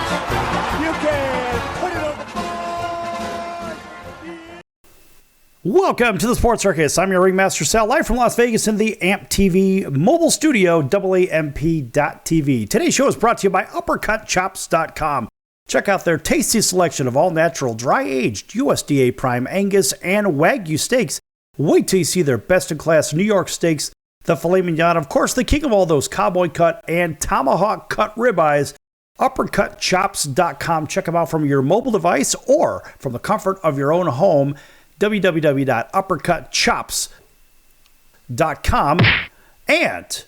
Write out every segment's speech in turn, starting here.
it. You can put it on the board. Welcome to the Sports Circus. I'm your ringmaster, Sal, live from Las Vegas in the AMP TV mobile studio, AAMP.TV. Today's show is brought to you by UppercutChops.com. Check out their tasty selection of all-natural, dry-aged USDA Prime Angus and Wagyu steaks. Wait till you see their best-in-class New York steaks, the filet mignon, of course, the king of all those cowboy cut and tomahawk cut ribeyes. UppercutChops.com. Check them out from your mobile device or from the comfort of your own home. www.uppercutchops.com. And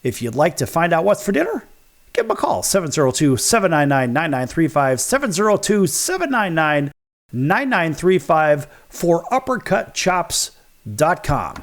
if you'd like to find out what's for dinner, give them a call, 702-799-9935, 702-799-9935 for uppercutchops.com.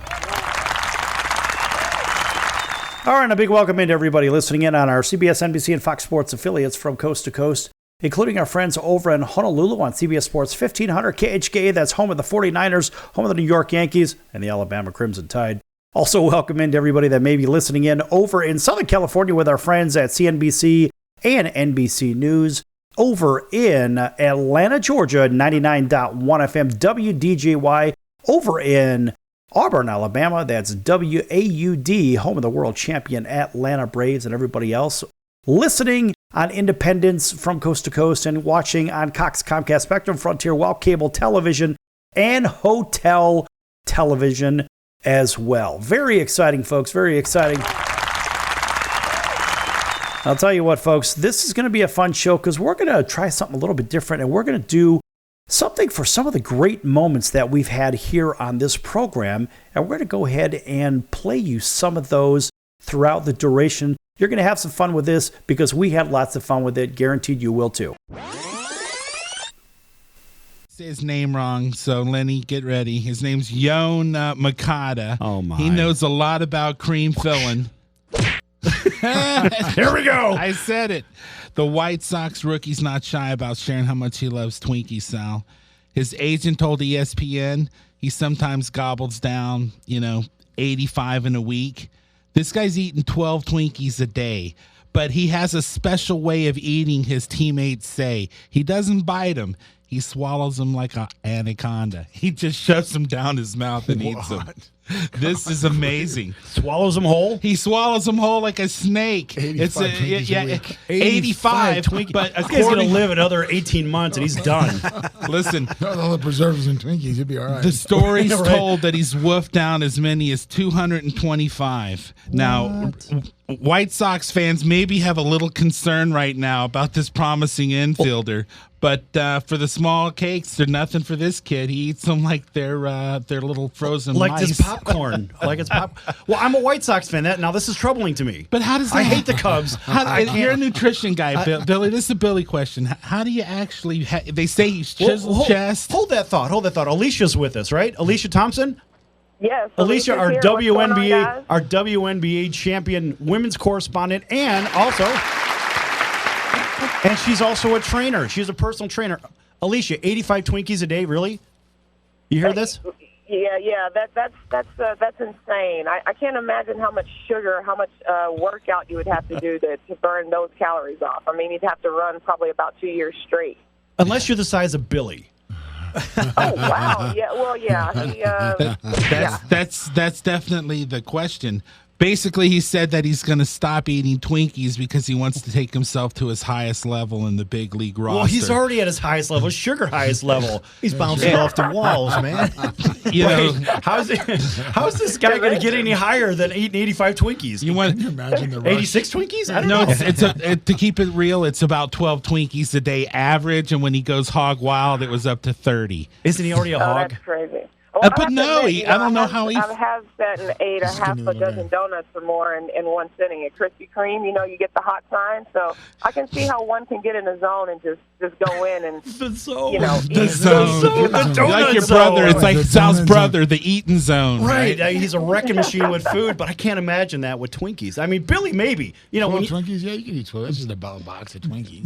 All right, and a big welcome into everybody listening in on our CBS, NBC, and Fox Sports affiliates from coast to coast, including our friends over in Honolulu on CBS Sports 1500 KHKA. That's home of the 49ers, home of the New York Yankees, and the Alabama Crimson Tide. Also, welcome into everybody that may be listening in over in Southern California with our friends at CNBC and NBC News. Over in Atlanta, Georgia, 99.1 FM WDJY. Over in Auburn, Alabama, that's WAUD, home of the world champion Atlanta Braves, and everybody else listening on Independence from coast to coast and watching on Cox, Comcast, Spectrum, Frontier, Well Cable Television, and Hotel Television as well. Very exciting, folks. Very exciting. I'll tell you what, folks, this is going to be a fun show because we're going to try something a little bit different, and we're going to do something for some of the great moments that we've had here on this program, and we're going to go ahead and play you some of those throughout the duration. You're going to have some fun with this because we had lots of fun with it. Guaranteed you will too. Say his name wrong, so Lenny, get ready. His name's Yon Makata. Oh my! He knows a lot about cream filling. There we go. I said it. The White Sox rookie's not shy about sharing how much he loves Twinkies, Sal. His agent told ESPN he sometimes gobbles down, 85 in a week. This guy's eating 12 Twinkies a day, but he has a special way of eating, his teammates say. He doesn't bite them. He swallows them like an anaconda. He just shoves them down his mouth and eats them. This is amazing. Swallows them whole? He swallows them whole like a snake. 85 Twinkies a week. 85 Twinkies. But this guy's going to live another 18 months and he's done. Listen. All the preservatives and Twinkies, you'll be all right. The story's Right. told that he's woofed down as many as 225. Now, White Sox fans maybe have a little concern right now about this promising infielder. But for the small cakes, they're nothing for this kid. He eats them like they're little frozen Like mice. this popcorn. Like it's pop. Well, I'm a White Sox fan. Now this is troubling to me. But how does that? I hate the Cubs. You're a nutrition guy, Billy. This is a Billy question. How do you actually? They say he's chiseled chest. Hold that thought. Alicia's with us, right? Alicia Thompson. Yes. Alicia, our here. What's going on, guys? WNBA champion women's correspondent, and she's also a trainer. She's a personal trainer. Alicia, 85 Twinkies a day, really? You hear this? Yeah. That's insane. I can't imagine how much sugar, how much workout you would have to do to burn those calories off. I mean, you'd have to run probably about 2 years straight. Unless you're the size of Billy. Oh wow! Yeah, well, yeah. That's definitely the question. Basically, he said that he's going to stop eating Twinkies because he wants to take himself to his highest level in the big league roster. Well, he's already at his highest level, sugar highest level. He's bouncing off the walls, man. How's this guy going to get any higher than eating 85 Twinkies? You want Can you imagine the rush? 86 Twinkies? I don't know. To keep it real, it's about 12 Twinkies a day average, and when he goes hog wild, it was up to 30. Isn't he already a hog? That's crazy. Well, But no, I don't know how he. I have sat and ate a half a dozen donuts or more in one sitting at Krispy Kreme. You get the hot sign, so I can see how one can get in a zone and just go in and The zone. eat. The zone. The donut Like your zone. brother, it's like The Sal's donut brother, the eating zone. Right. He's a wrecking machine with food, but I can't imagine that with Twinkies. I mean, Billy, maybe. 12 when Twinkies? Yeah, you can eat 12. That's just a box of Twinkies.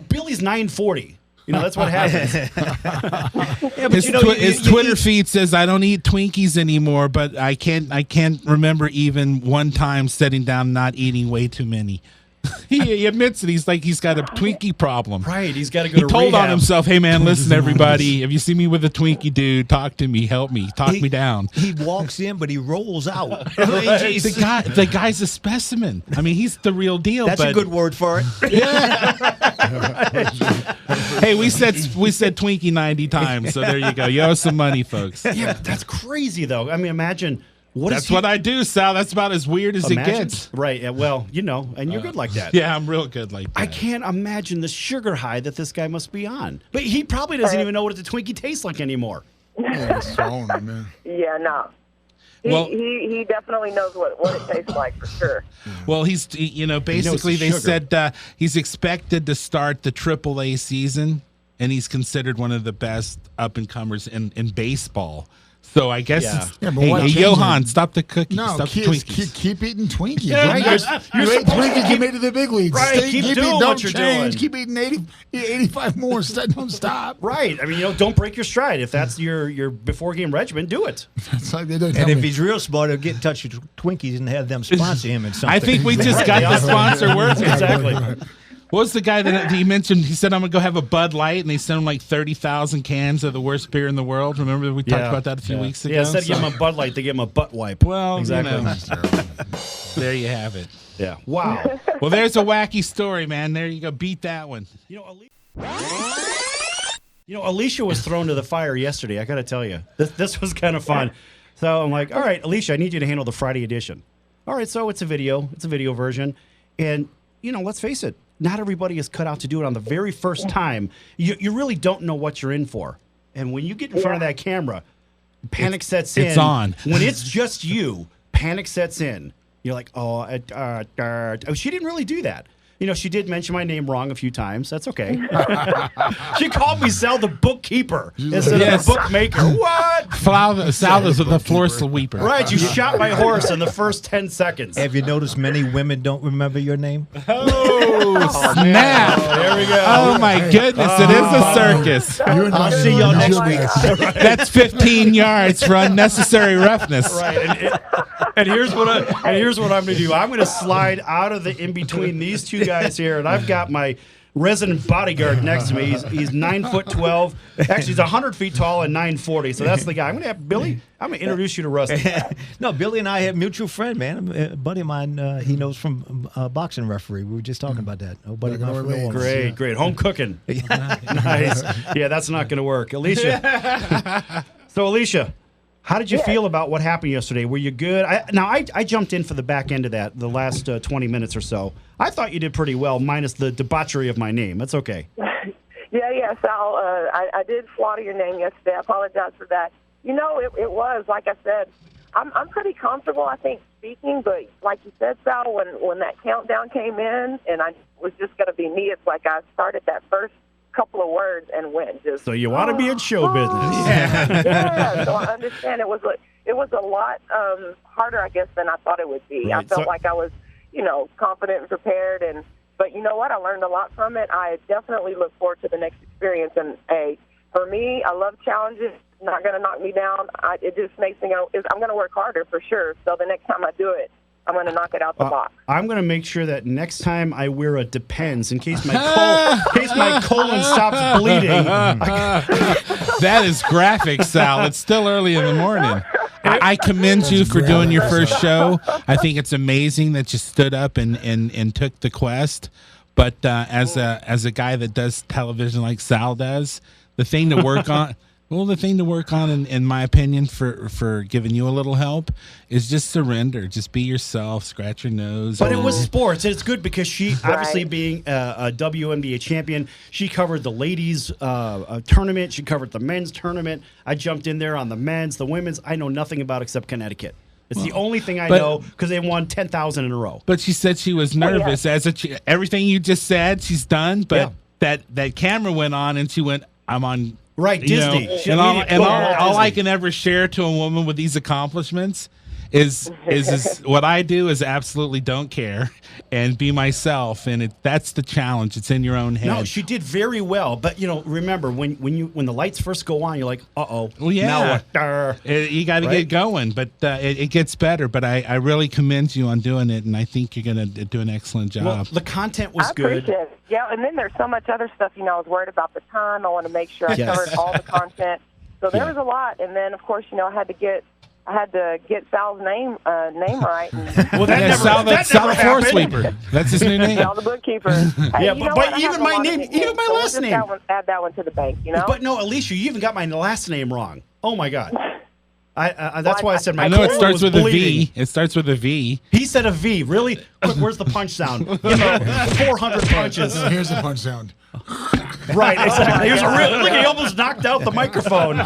Billy's 940. That's what happens. His Twitter feed says, "I don't eat Twinkies anymore, but I can't remember even one time sitting down not eating way too many." He admits it. He's like he's got a Twinkie problem. Right. He's got to go He to told rehab. on himself, "Hey man, listen, everybody. If you see me with a Twinkie, dude, talk to me, help me, talk me down." He walks in, but he rolls out. The guy's a specimen. I mean, he's the real deal. That's but, a good word for it. Hey, we said Twinkie 90 times, so there you go. You owe some money, folks. Yeah, that's crazy though. I mean, imagine That's what I do, Sal. That's about as weird as it gets. Right. Yeah, well, and you're good like that. Yeah, I'm real good like that. I can't imagine the sugar high that this guy must be on. But he probably doesn't even know what the Twinkie tastes like anymore. Yeah, it's on, man. Yeah, no. He definitely knows what it tastes like for sure. Well, basically they said he's expected to start the AAA season, and he's considered one of the best up-and-comers in baseball. So I guess, hey, Johan, stop the cookies. No, stop the kids, Twinkies. keep eating Twinkies. Yeah, right? You ate Twinkies, you made it to the big leagues. Right, keep doing eating, what you're doing. Keep eating 85 more. Don't stop. Right. I mean, don't break your stride. If that's your before-game regimen, do it. That's like they don't And tell if me. he's real smart, he'll get in touch with Twinkies and have them sponsor him in something. I think we just got the sponsor working. Exactly. What was the guy that he mentioned? He said, "I'm going to go have a Bud Light," and they sent him like 30,000 cans of the worst beer in the world. Remember we talked about that a few weeks ago? Yeah, instead of giving him a Bud Light, they give him a butt wipe. Well, exactly. There you have it. Yeah. Wow. Well, there's a wacky story, man. There you go. Beat that one. Alicia was thrown to the fire yesterday. I got to tell you, this was kind of fun. So I'm like, all right, Alicia, I need you to handle the Friday edition. All right, so it's a video version, and let's face it, not everybody is cut out to do it on the very first time. You really don't know what you're in for, and when you get in front of that camera, panic sets in. It's on. When it's just you, panic sets in. You're like, she didn't really do that. She did mention my name wrong a few times. That's okay. She called me Sal the bookkeeper instead of the bookmaker. What? Sal is the floor sweeper. Right, you shot my horse in the first 10 seconds. Have you noticed many women don't remember your name? Oh, snap. There we go. Oh, my goodness. It is a circus. I'll see y'all next week. That's 15 yards for unnecessary roughness. Right, and here's what I'm going to do. I'm going to slide out of the in between these two guys here, and I've got my resident bodyguard next to me. He's 9'12". Actually, he's 100 feet tall and 940. So that's the guy. I'm going to have Billy. I'm going to introduce you to Rusty. No, Billy and I have a mutual friend, man. A buddy of mine. He knows from boxing referee. We were just talking about that. A buddy of mine from New Orleans. Great. Home cooking. Nice. Yeah, that's not going to work, Alicia. So, Alicia, how did you feel about what happened yesterday? Were you good? I jumped in for the back end of that, the last 20 minutes or so. I thought you did pretty well, minus the debauchery of my name. That's okay. Yeah, Sal, I did slaughter your name yesterday. I apologize for that. It was, like I said, I'm pretty comfortable, I think, speaking, but like you said, Sal, when that countdown came in and I was just going to be me, it's like I started that first couple of words and went just. So you want to be in show business? Yeah. So I understand it was a lot harder, I guess, than I thought it would be. Right. I felt like I was, confident and prepared, but you know what? I learned a lot from it. I definitely look forward to the next experience. And for me, I love challenges. It's not going to knock me down. It just makes me go. I'm going to work harder for sure. So the next time I do it, I'm going to knock it out the box. I'm going to make sure that next time I wear a Depends in case my colon stops bleeding. That is graphic, Sal. It's still early in the morning. I commend you for doing your first show. I think it's amazing that you stood up and took the quest. But as a guy that does television like Sal does, the thing to work on. Well, the thing to work on, in my opinion, for giving you a little help, is just surrender. Just be yourself. Scratch your nose. But it was sports, and it's good because she, obviously being a WNBA champion, she covered the ladies' tournament. She covered the men's tournament. I jumped in there on the men's, the women's. I know nothing about except Connecticut. It's the only thing I know because they won 10,000 in a row. But she said she was nervous. Everything you just said, she's done. But that camera went on, and she went, "I'm on." Right, Disney. And all I can ever share to a woman with these accomplishments is what I do is absolutely don't care and be myself, and that's the challenge. It's in your own head. No, she did very well, but remember when the lights first go on, you're like, uh-oh. Well, yeah. Now what? You got to get going, but it gets better. But I really commend you on doing it, and I think you're going to do an excellent job. Well, the content was good. I appreciate it. Yeah, and then there's so much other stuff. I was worried about the time. I want to make sure I covered all the content. So there was a lot, and then of course, I had to get Sal's name right. Well, Sal the floor sweeper. That's his new name. Sal the bookkeeper. Yeah, but even my name, even my last name. Add that one to the bank, But no, Alicia, you even got my last name wrong. Oh my God. That's why I said my. I know it starts with bleeding. a V. It starts with a V. He said a V. Really? Quick, where's the punch sound? 400 punches. Here's the punch sound. Right, exactly. Look, he almost knocked out the microphone.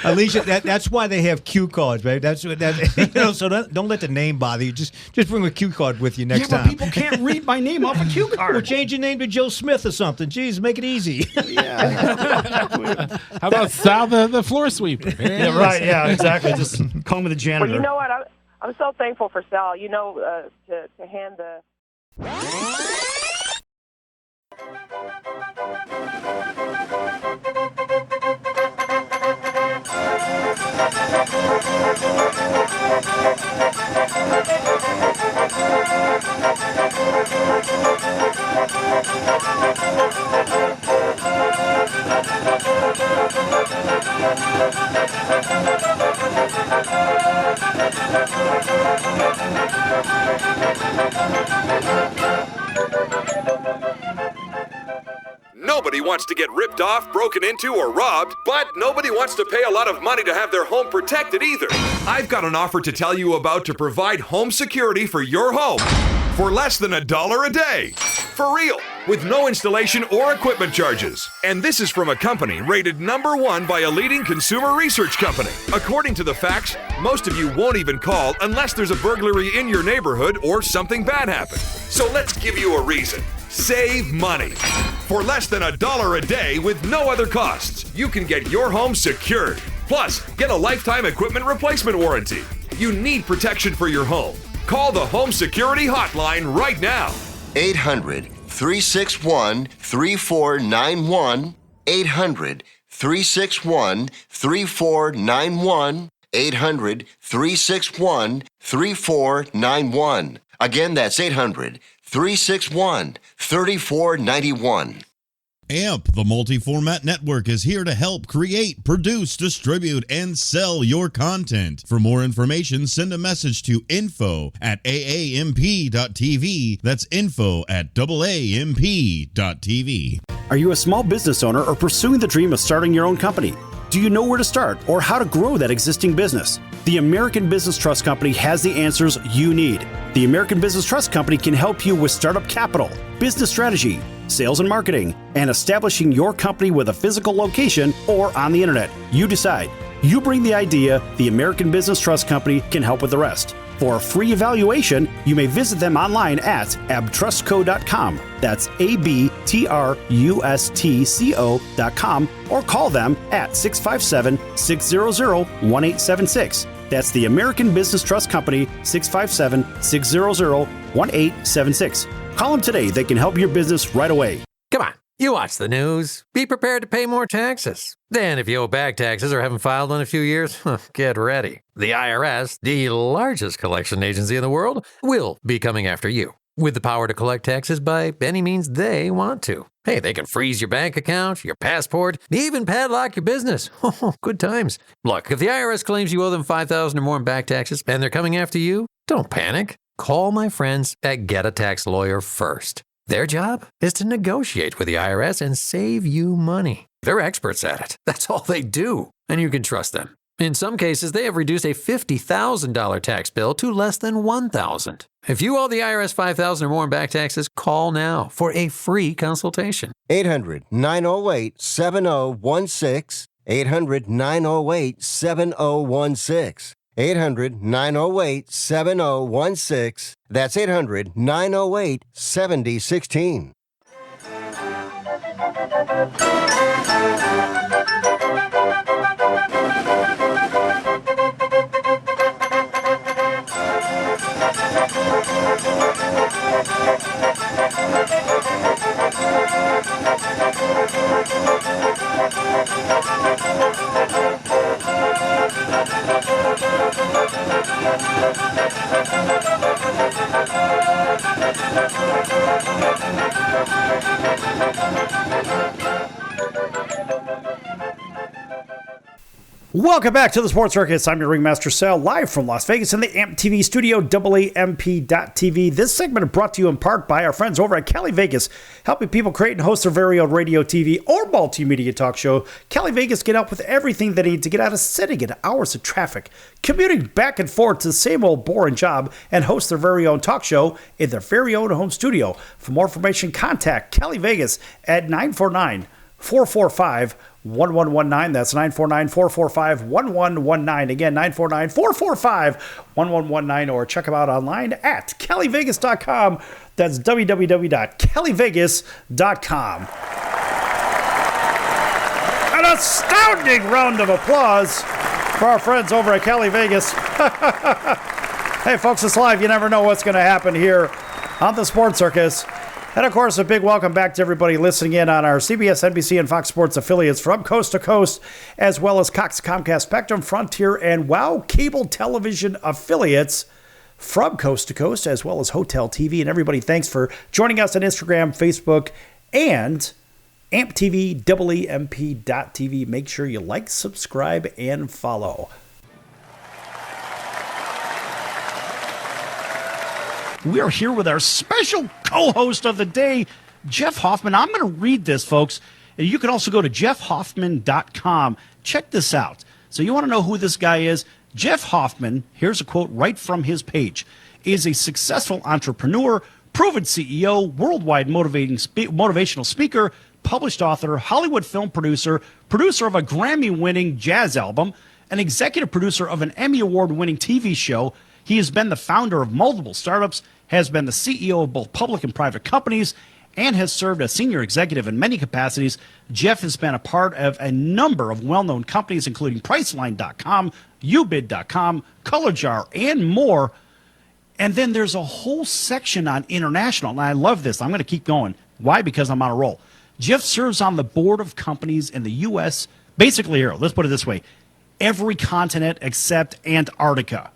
Alicia, that's why they have cue cards, right? So don't let the name bother you. Just bring a cue card with you next time. But people can't read my name off a cue card. Well, change your name to Joe Smith or something. Jeez, make it easy. How about Sal the floor sweeper? Yeah, right. Yeah, exactly. Just call me the janitor. Well, you know what? I'm so thankful for Sal. To hand the. Nobody wants to get ripped off, broken into, or robbed, but nobody wants to pay a lot of money to have their home protected either. I've got an offer to tell you about to provide home security for your home for less than $1 a day. For real, with no installation or equipment charges. And this is from a company rated #1 by a leading consumer research company. According to the facts, most of you won't even call unless there's a burglary in your neighborhood or something bad happened. So let's give you a reason. Save money. For less than $1 a day with no other costs, you can get your home secured. Plus, get a lifetime equipment replacement warranty. You need protection for your home. Call the Home Security Hotline right now. 800-361-3491. 800-361-3491. 800-361-3491. Again, that's 800-361-3491. AMP, the multi-format network, is here to help create, produce, distribute, and sell your content. For more information, send a message to info@aamp.tv. That's info@aamp.tv. Are you a small business owner or pursuing the dream of starting your own company? Do you know where to start or how to grow that existing business? The American Business Trust Company has the answers you need. The American Business Trust Company can help you with startup capital, business strategy, sales and marketing, and establishing your company with a physical location or on the internet. You decide. You bring the idea, the American Business Trust Company can help with the rest. For a free evaluation, you may visit them online at abtrustco.com. That's abtrustco.com, or call them at 657-600-1876. That's the American Business Trust Company, 657-600-1876. Call them today. They can help your business right away. Come on, you watch the news. Be prepared to pay more taxes. Then if you owe back taxes or haven't filed in a few years, get ready. The IRS, the largest collection agency in the world, will be coming after you with the power to collect taxes by any means they want to. Hey, they can freeze your bank account, your passport, even padlock your business. Oh, good times. Look, if the IRS claims you owe them $5,000 or more in back taxes and they're coming after you, don't panic. Call my friends at Get a Tax Lawyer first. Their job is to negotiate with the IRS and save you money. They're experts at it. That's all they do, and you can trust them. In some cases, they have reduced a $50,000 tax bill to less than $1,000. If you owe the IRS $5,000 or more in back taxes, call now for a free consultation. 800-908-7016. 800-908-7016. 800-908-7016. That's 800-908-7016. Welcome back to the Sports Circus. I'm your ringmaster Sal, live from Las Vegas in the AMP TV studio, AAMP.TV. This segment is brought to you in part by our friends over at Cali Vegas, helping people create and host their very own radio, TV, or multimedia talk show. Cali Vegas can help with everything they need to get out of sitting in hours of traffic, commuting back and forth to the same old boring job, and host their very own talk show in their very own home studio. For more information, contact Cali Vegas at 949-445-1119. That's 949-445-1119. Again, 949-445-1119, or check them out online at CaliVegas.com. That's www.calivegas.com. An astounding round of applause for our friends over at Cali Vegas. Hey, folks, it's live. You never know what's going to happen here on the Sports Circus. And, of course, a big welcome back to everybody listening in on our CBS, NBC, and Fox Sports affiliates from coast to coast, as well as Cox, Comcast, Spectrum, Frontier, and WOW cable television affiliates from coast to coast, as well as Hotel TV. And everybody, thanks for joining us on Instagram, Facebook, and AMP TV, AAMP.TV. Make sure you like, subscribe, and follow. We are here with our special co-host of the day, Jeff Hoffman. I'm going to read this, folks. You can also go to jeffhoffman.com. Check this out. So you want to know who this guy is? Jeff Hoffman, here's a quote right from his page, is a successful entrepreneur, proven CEO, worldwide motivational speaker, published author, Hollywood film producer, producer of a Grammy-winning jazz album, an executive producer of an Emmy Award-winning TV show. He has been the founder of multiple startups, has been the CEO of both public and private companies, and has served as senior executive in many capacities. Jeff has been a part of a number of well-known companies, including Priceline.com, Ubid.com, Color Jar, and more. And then there's a whole section on international, and I love this. I'm going to keep going. Why? Because I'm on a roll. Jeff serves on the board of companies in the U.S., basically here, let's put it this way, every continent except Antarctica.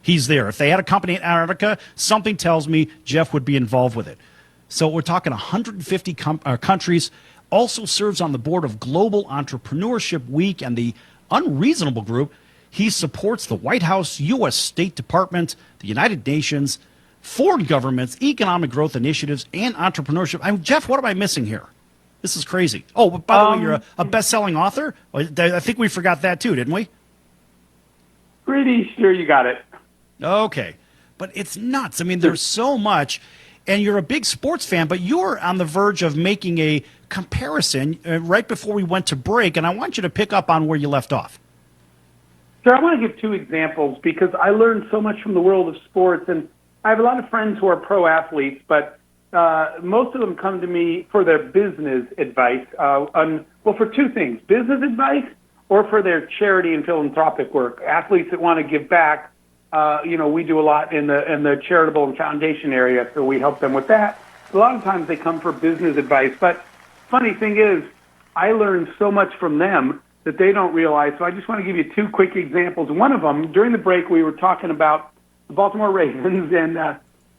He's there. If they had a company in Antarctica, something tells me Jeff would be involved with it. So we're talking 150 countries. Also serves on the board of Global Entrepreneurship Week and the Unreasonable Group. He supports the White House, U.S. State Department, the United Nations, foreign governments, economic growth initiatives, and entrepreneurship. Jeff, what am I missing here? This is crazy. Oh, but by the way, you're a best-selling author? I think we forgot that too, didn't we? Pretty sure you got it. Okay. But it's nuts. I mean, there's so much, and you're a big sports fan, but you're on the verge of making a comparison right before we went to break, and I want you to pick up on where you left off. Sure, I want to give two examples because I learned so much from the world of sports, and I have a lot of friends who are pro athletes, but most of them come to me for their business advice, for two things, business advice or for their charity and philanthropic work. Athletes that want to give back, we do a lot in the charitable and foundation area, so we help them with that. A lot of times they come for business advice, but funny thing is, I learned so much from them that they don't realize, so I just want to give you two quick examples. One of them, during the break, we were talking about the Baltimore Ravens,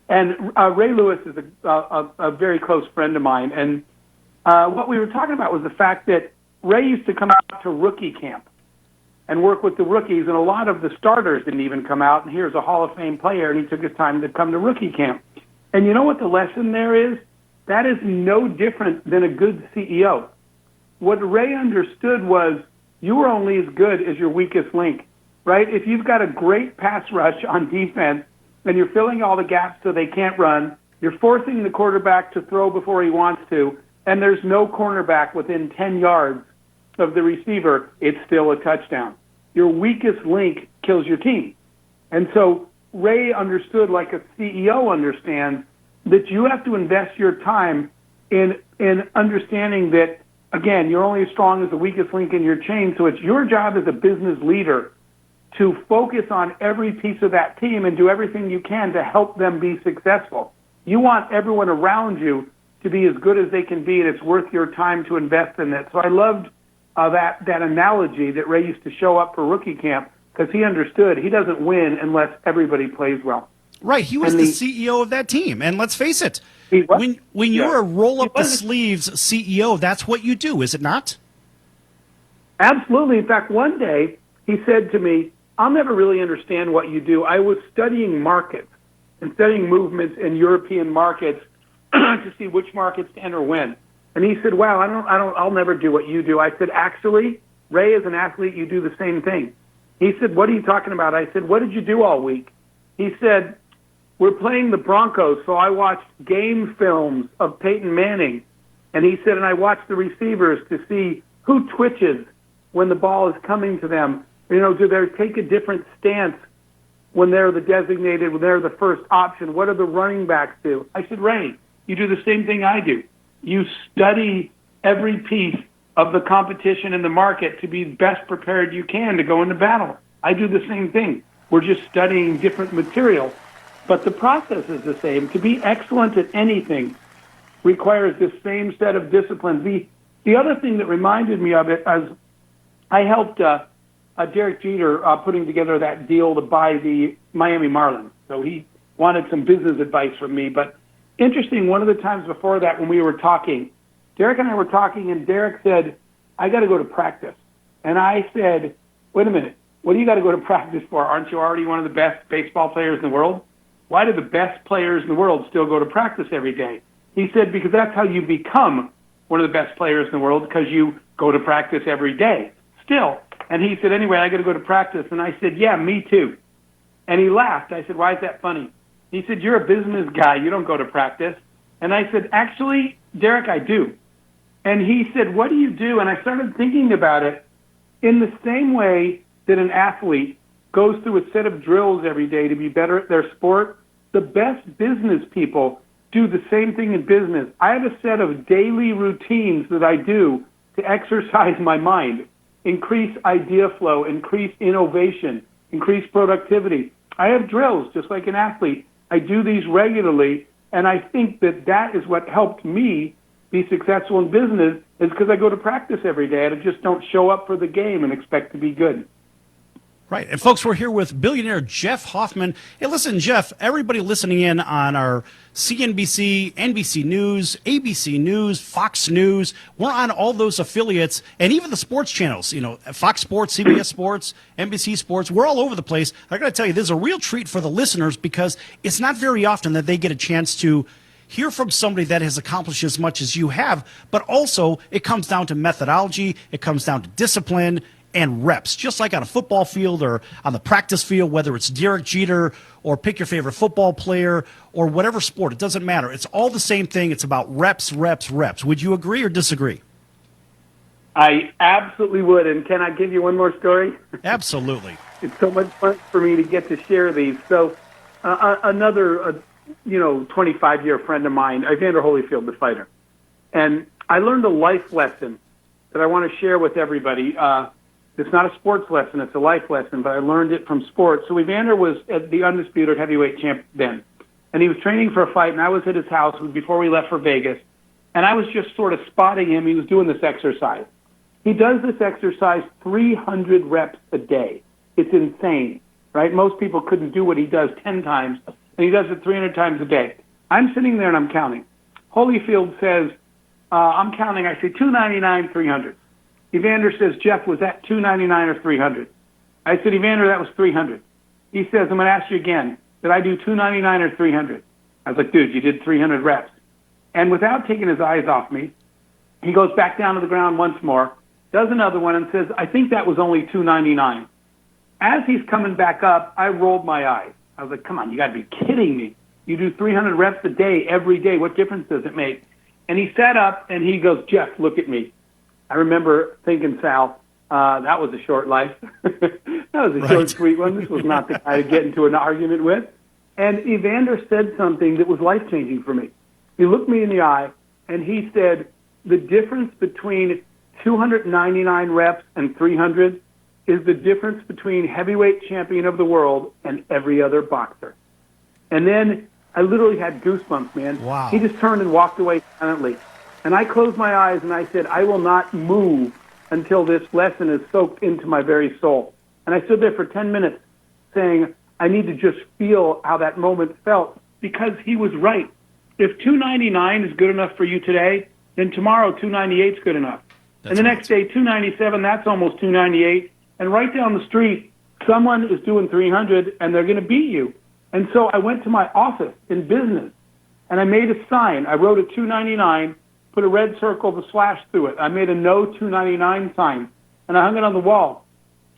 and Ray Lewis is a very close friend of mine, and what we were talking about was the fact that Ray used to come out to rookie camp and work with the rookies, and a lot of the starters didn't even come out, and here's a Hall of Fame player, and he took his time to come to rookie camp. And you know what the lesson there is? That is no different than a good CEO. What Ray understood was you are only as good as your weakest link, right? If you've got a great pass rush on defense and you're filling all the gaps so they can't run, you're forcing the quarterback to throw before he wants to, and there's no cornerback within 10 yards of the receiver, it's still a touchdown. Your weakest link kills your team. And so Ray understood, like a CEO understands, that you have to invest your time in understanding that, again, you're only as strong as the weakest link in your chain, so it's your job as a business leader to focus on every piece of that team and do everything you can to help them be successful. You want everyone around you to be as good as they can be, and it's worth your time to invest in it. So I loved that analogy that Ray used to show up for rookie camp, because he understood he doesn't win unless everybody plays well. Right, he was the CEO of that team, and let's face it, when you're a roll-up-the-sleeves CEO, that's what you do, is it not? Absolutely. In fact, one day he said to me, I'll never really understand what you do. I was studying markets and studying movements in European markets to see which markets to enter when. And he said, wow, I'll never do what you do. I said, actually, Ray, as an athlete, you do the same thing. He said, what are you talking about? I said, what did you do all week? He said, we're playing the Broncos, so I watched game films of Peyton Manning. And he said, and I watched the receivers to see who twitches when the ball is coming to them. You know, do they take a different stance when they're the designated, when they're the first option? What do the running backs do? I said, Ray, you do the same thing I do. You study every piece of the competition in the market to be best prepared you can to go into battle. I do the same thing. We're just studying different material. But the process is the same. To be excellent at anything requires the same set of disciplines. The other thing that reminded me of it, as I helped Derek Jeter putting together that deal to buy the Miami Marlins. So he wanted some business advice from me. But interesting, one of the times before that when we were talking, Derek and I were talking, and Derek said, I got to go to practice. And I said, wait a minute, what do you got to go to practice for? Aren't you already one of the best baseball players in the world? Why do the best players in the world still go to practice every day? He said, because that's how you become one of the best players in the world, because you go to practice every day still. And he said, anyway, I got to go to practice. And I said, yeah, me too. And he laughed. I said, why is that funny? He said, you're a business guy. You don't go to practice. And I said, actually, Derek, I do. And he said, what do you do? And I started thinking about it in the same way that an athlete goes through a set of drills every day to be better at their sport. The best business people do the same thing in business. I have a set of daily routines that I do to exercise my mind, increase idea flow, increase innovation, increase productivity. I have drills just like an athlete. I do these regularly, and I think that that is what helped me be successful in business, is because I go to practice every day. I just don't show up for the game and expect to be good. Right. And folks, we're here with billionaire Jeff Hoffman. Hey, listen, Jeff, everybody listening in on our CNBC, NBC News, ABC News, Fox News, we're on all those affiliates and even the sports channels, you know, Fox Sports, CBS Sports, NBC Sports, we're all over the place. I got to tell you, this is a real treat for the listeners because it's not very often that they get a chance to hear from somebody that has accomplished as much as you have, but also it comes down to methodology, it comes down to discipline, and reps, just like on a football field or on the practice field, whether it's Derek Jeter or pick your favorite football player or whatever sport, it doesn't matter. It's all the same thing. It's about reps, reps, reps. Would you agree or disagree? I absolutely would. And can I give you one more story? Absolutely. It's so much fun for me to get to share these. So another, 25-year friend of mine, Evander Holyfield, the fighter. And I learned a life lesson that I want to share with everybody. It's not a sports lesson, it's a life lesson, but I learned it from sports. So Evander was at the undisputed heavyweight champ then, and he was training for a fight, and I was at his house before we left for Vegas, and I was just sort of spotting him. He was doing this exercise. He does this exercise 300 reps a day. It's insane, right? Most people couldn't do what he does 10 times, and he does it 300 times a day. I'm sitting there and I'm counting. Holyfield says, I'm counting, I say 299, 300. Evander says, Jeff, was that 299 or 300? I said, Evander, that was 300. He says, I'm going to ask you again, did I do 299 or 300? I was like, dude, you did 300 reps. And without taking his eyes off me, he goes back down to the ground once more, does another one, and says, I think that was only 299. As he's coming back up, I rolled my eyes. I was like, come on, you got to be kidding me. You do 300 reps a day, every day. What difference does it make? And he sat up, and he goes, Jeff, look at me. I remember thinking, Sal, that was a short life. That was a short, sweet one. This was not the guy to get into an argument with. And Evander said something that was life-changing for me. He looked me in the eye, and he said, the difference between 299 reps and 300 is the difference between heavyweight champion of the world and every other boxer. And then I literally had goosebumps, man. Wow. He just turned and walked away silently. And I closed my eyes and I said, I will not move until this lesson is soaked into my very soul. And I stood there for 10 minutes saying, I need to just feel how that moment felt, because he was right. If 299 is good enough for you today, then tomorrow 298 is good enough. And the next day 297, that's almost 298. And right down the street, someone is doing 300 and they're going to beat you. And so I went to my office in business and I made a sign. I wrote a $2.99, put a red circle with a slash through it. I made a no $2.99 sign and I hung it on the wall.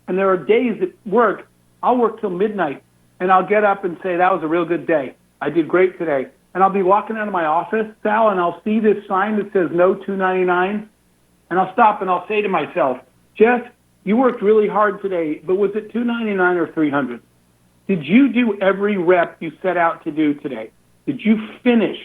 And there are days at work, I'll work till midnight and I'll get up and say, that was a real good day. I did great today. And I'll be walking out of my office, Sal, and I'll see this sign that says no $2.99. And I'll stop and I'll say to myself, Jeff, you worked really hard today, but was it $2.99 or 300? Did you do every rep you set out to do today? Did you finish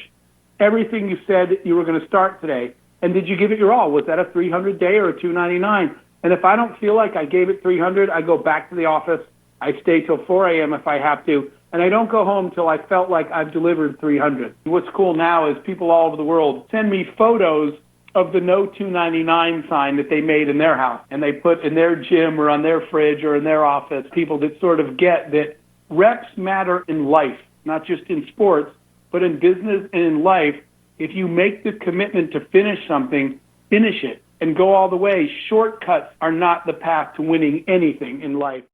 everything you said you were going to start today? And did you give it your all? Was that a 300 day or a $2.99? And if I don't feel like I gave it 300, I go back to the office. I stay till 4 a.m. if I have to. And I don't go home till I felt like I've delivered 300. What's cool now is people all over the world send me photos of the no $2.99 sign that they made in their house. And they put in their gym or on their fridge or in their office. People that sort of get that reps matter in life, not just in sports, but in business and in life. If you make the commitment to finish something, finish it and go all the way. Shortcuts are not the path to winning anything in life.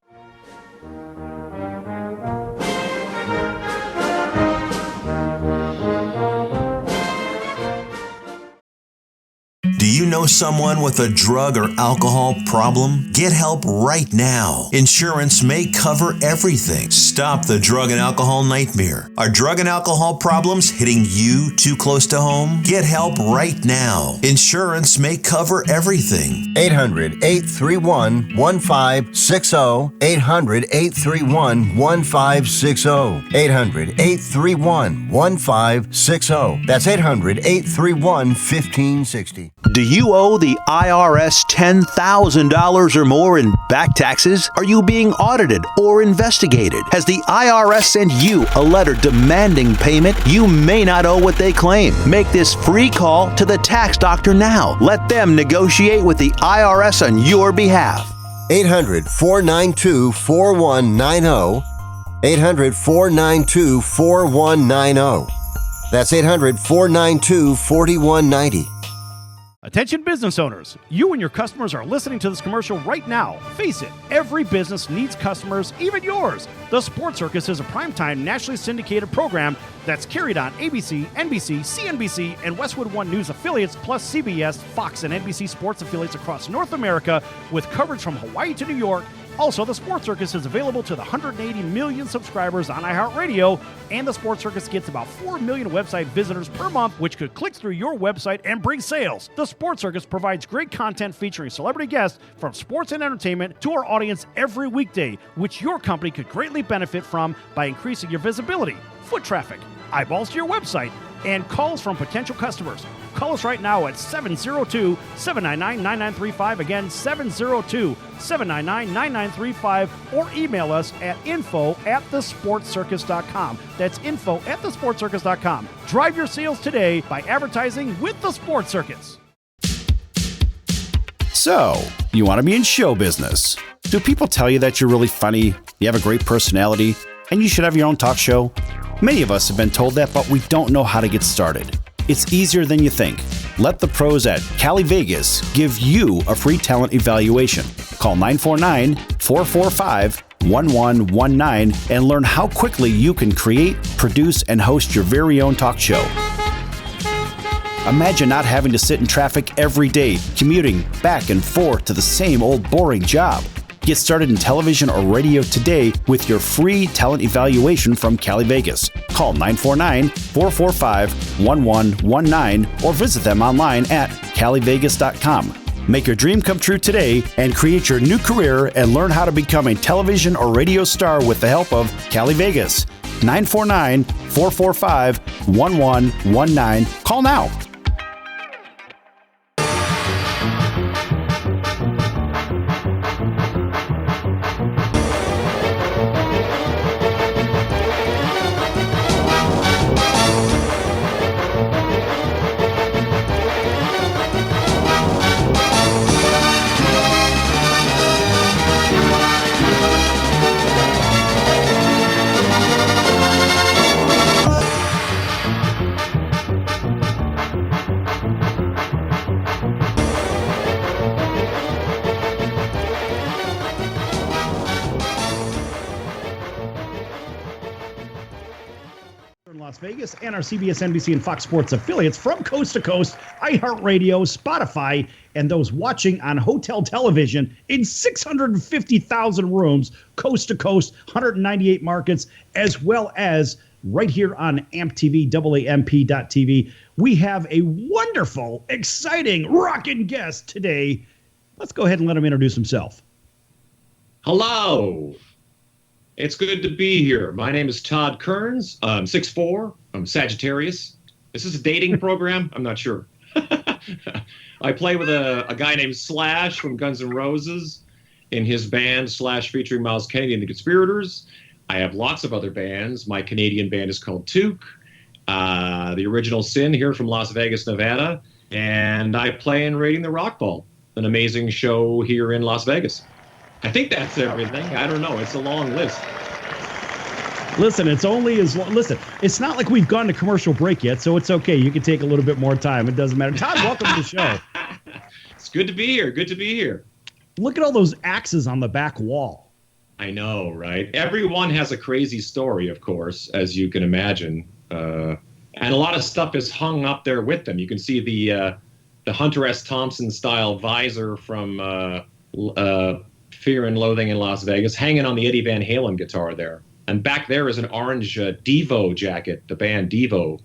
Do you know someone with a drug or alcohol problem? Get help right now. Insurance may cover everything. Stop the drug and alcohol nightmare. Are drug and alcohol problems hitting you too close to home? Get help right now. Insurance may cover everything. 800-831-1560. 800-831-1560. 800-831-1560. That's 800-831-1560. Do you owe the IRS $10,000 or more in back taxes? Are you being audited or investigated? Has the IRS sent you a letter demanding payment? You may not owe what they claim. Make this free call to the tax doctor now. Let them negotiate with the IRS on your behalf. 800-492-4190. 800-492-4190. That's 800-492-4190. Attention business owners, you and your customers are listening to this commercial right now. Face it, every business needs customers, even yours. The Sports Circus is a primetime nationally syndicated program that's carried on ABC, NBC, CNBC, and Westwood One News affiliates, plus CBS, Fox, and NBC sports affiliates across North America with coverage from Hawaii to New York. Also, the Sports Circus is available to the 180 million subscribers on iHeartRadio, and the Sports Circus gets about 4 million website visitors per month, which could click through your website and bring sales. The Sports Circus provides great content featuring celebrity guests from sports and entertainment to our audience every weekday, which your company could greatly benefit from by increasing your visibility, foot traffic, eyeballs to your website, and calls from potential customers. Call us right now at 702-799-9935. Again, 702-799-9935. Or email us at info@thesportscircus.com. That's info@thesportscircus.com. Drive your sales today by advertising with the Sports Circus. So, you want to be in show business. Do people tell you that you're really funny, you have a great personality, and you should have your own talk show? Many of us have been told that, but we don't know how to get started. It's easier than you think. Let the pros at Cali Vegas give you a free talent evaluation. Call 949-445-1119 and learn how quickly you can create, produce, and host your very own talk show. Imagine not having to sit in traffic every day, commuting back and forth to the same old boring job. Get started in television or radio today with your free talent evaluation from Cali Vegas. Call 949-445-1119 or visit them online at calivegas.com. Make your dream come true today and create your new career and learn how to become a television or radio star with the help of Cali Vegas. 949-445-1119. Call now. Vegas and our CBS, NBC, and Fox Sports affiliates from coast to coast, iHeartRadio, Spotify, and those watching on hotel television in 650,000 rooms, coast to coast, 198 markets, as well as right here on AMP TV, AAMP.TV. We have a wonderful, exciting, rockin' guest today. Let's go ahead and let him introduce himself. Hello. It's good to be here. My name is Todd Kearns. I'm 6'4". I'm Sagittarius. Is this a dating program? I'm not sure. I play with a guy named Slash from Guns N' Roses in his band Slash featuring Miles Kennedy and the Conspirators. I have lots of other bands. My Canadian band is called Toque. The Original Sin here from Las Vegas, Nevada. And I play in Raiding the Rock Ball, an amazing show here in Las Vegas. I think that's everything. I don't know. It's a long list. Listen, it's only as listen. It's not like we've gone to commercial break yet, so it's okay. You can take a little bit more time. It doesn't matter. Todd, welcome to the show. It's good to be here. Good to be here. Look at all those axes on the back wall. I know, right? Everyone has a crazy story, of course, as you can imagine, and a lot of stuff is hung up there with them. You can see the Hunter S. Thompson style visor from Fear and Loathing in Las Vegas, hanging on the Eddie Van Halen guitar there. And back there is an orange Devo jacket, the band Devo.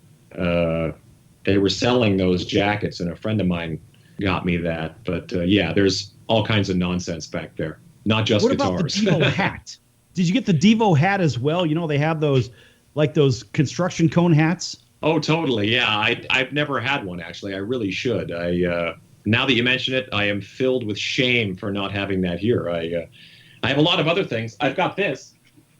They were selling those jackets, and a friend of mine got me that. But yeah, there's all kinds of nonsense back there, not just what guitars. What about the Devo hat? Did you get the Devo hat as well? You know, they have those, like those construction cone hats. Oh, totally. Yeah, I've never had one, actually. I really should. Now that you mention it, I am filled with shame for not having that here. I have a lot of other things. I've got this.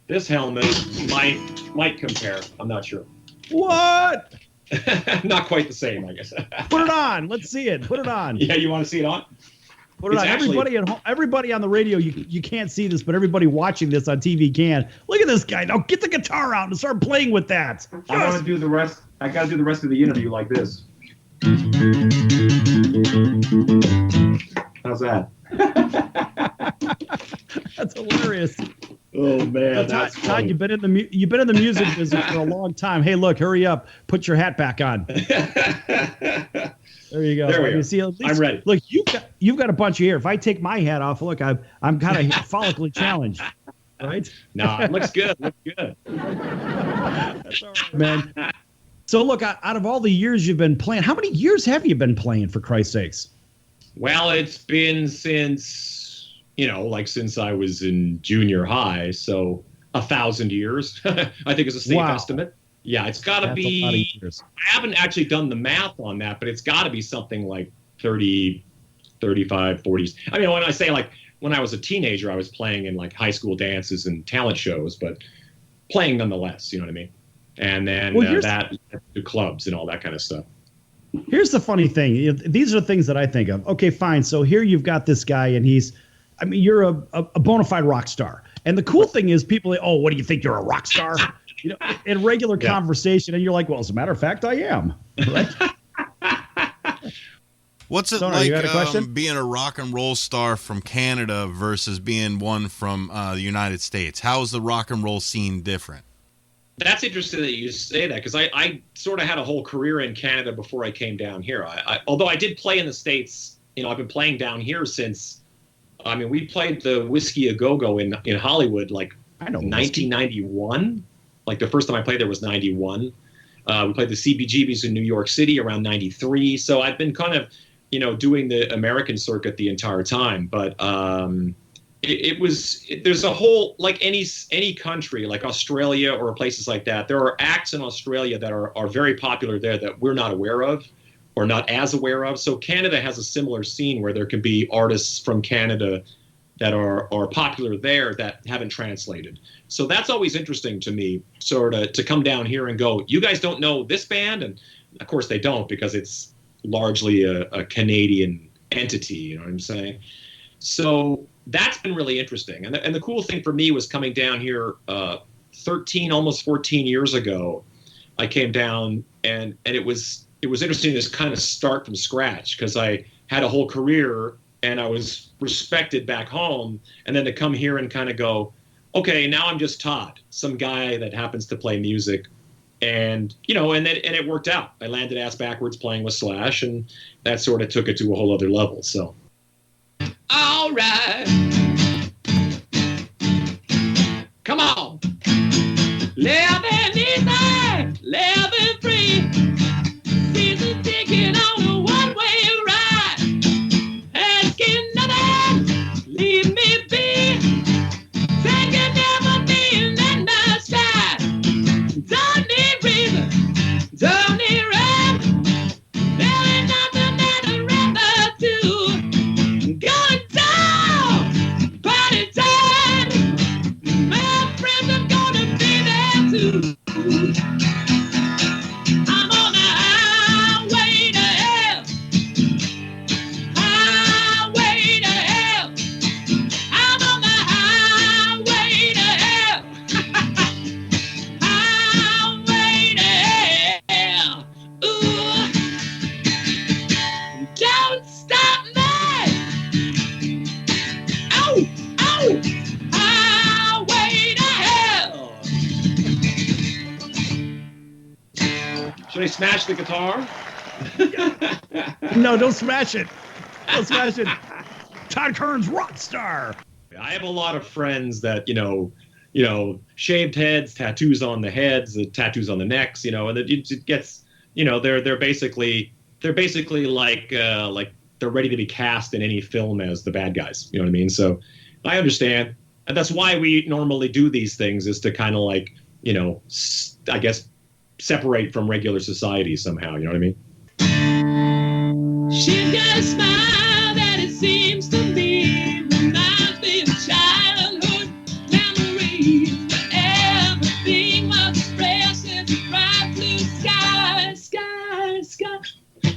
This helmet might compare. I'm not sure. What? Not quite the same, I guess. Put it on. Let's see it. Put it on. Yeah, you want to see it on? Put it on. Everybody at home, everybody on the radio, you can't see this, but everybody watching this on TV can. Look at this guy. Now get the guitar out and start playing with that. I got to do the rest. I got to do the rest of the interview like this. How's that? That's hilarious. Oh man, that's Todd, you've been in the music business for a long time. Hey, look, hurry up, put your hat back on. There you go. There we go. You see, at least, I'm ready. Look, you've got a bunch of hair. If I take my hat off, look, I'm kind of follically challenged, right? No, it looks good. Looks good. That's all right, man. So look, out of all the years you've been playing, how many years have you been playing, for Christ's sakes? Well, it's been since, since I was in junior high, so 1,000 years, I think is a safe estimate. Yeah, it's got to be, a lot of years. I haven't actually done the math on that, but it's got to be something like 30, 35, 40s. I mean, when I say when I was a teenager, I was playing in high school dances and talent shows, but playing nonetheless, you know what I mean? And then the clubs and all that kind of stuff. Here's the funny thing. These are things that I think of. Okay, fine. So here you've got this guy, and you're a bona fide rock star. And the cool thing is people say, oh, what do you think? You're a rock star? In regular conversation, and you're like, well, as a matter of fact, I am. Right? What's it like being a rock and roll star from Canada versus being one from the United States? How is the rock and roll scene different? That's interesting that you say that, because I sort of had a whole career in Canada before I came down here. Although I did play in the States, I've been playing down here since, we played the Whiskey A Go-Go in Hollywood, 1991. The first time I played there was 91. We played the CBGBs in New York City around 93. So I've been kind of, doing the American circuit the entire time. But there's a whole, like any country, like Australia or places like that, there are acts in Australia that are very popular there that we're not aware of or not as aware of. So Canada has a similar scene where there can be artists from Canada that are popular there that haven't translated. So that's always interesting to me, sort of to come down here and go, you guys don't know this band? And of course they don't, because it's largely a Canadian entity, you know what I'm saying? So that's been really interesting. And the cool thing for me was coming down here 13, almost 14 years ago. I came down and it was interesting to just kind of start from scratch, because I had a whole career and I was respected back home, and then to come here and kind of go, okay, now I'm just Todd, some guy that happens to play music And, and it worked out. I landed ass backwards playing with Slash, and that sort of took it to a whole other level. So. All right. Come on. Living easy, living free. Season ticket on a one-way ride. Asking nothing, leave me be. Taking everything in my side. Don't need reason, don't need rhyme. There ain't nothing that I'd rather do. Going down, party time. My friends are gonna be there too. I'm on the highway to hell. Highway to hell. I'm on the highway to hell. Highway to hell. Ooh. Don't stop me. Ow, ow. Highway to hell. Should I smash the guitar? No, don't smash it. Don't smash it. Todd Kern's rock star. I have a lot of friends that, shaved heads, tattoos on the heads, tattoos on the necks, and it gets, they're basically like they're ready to be cast in any film as the bad guys. You know what I mean? So I understand. And that's why we normally do these things, is to kind of I guess, separate from regular society somehow. You know what I mean? She's got a smile that it seems to me reminds me of childhood memories. Everything was fresh as a bright blue sky, sky, sky.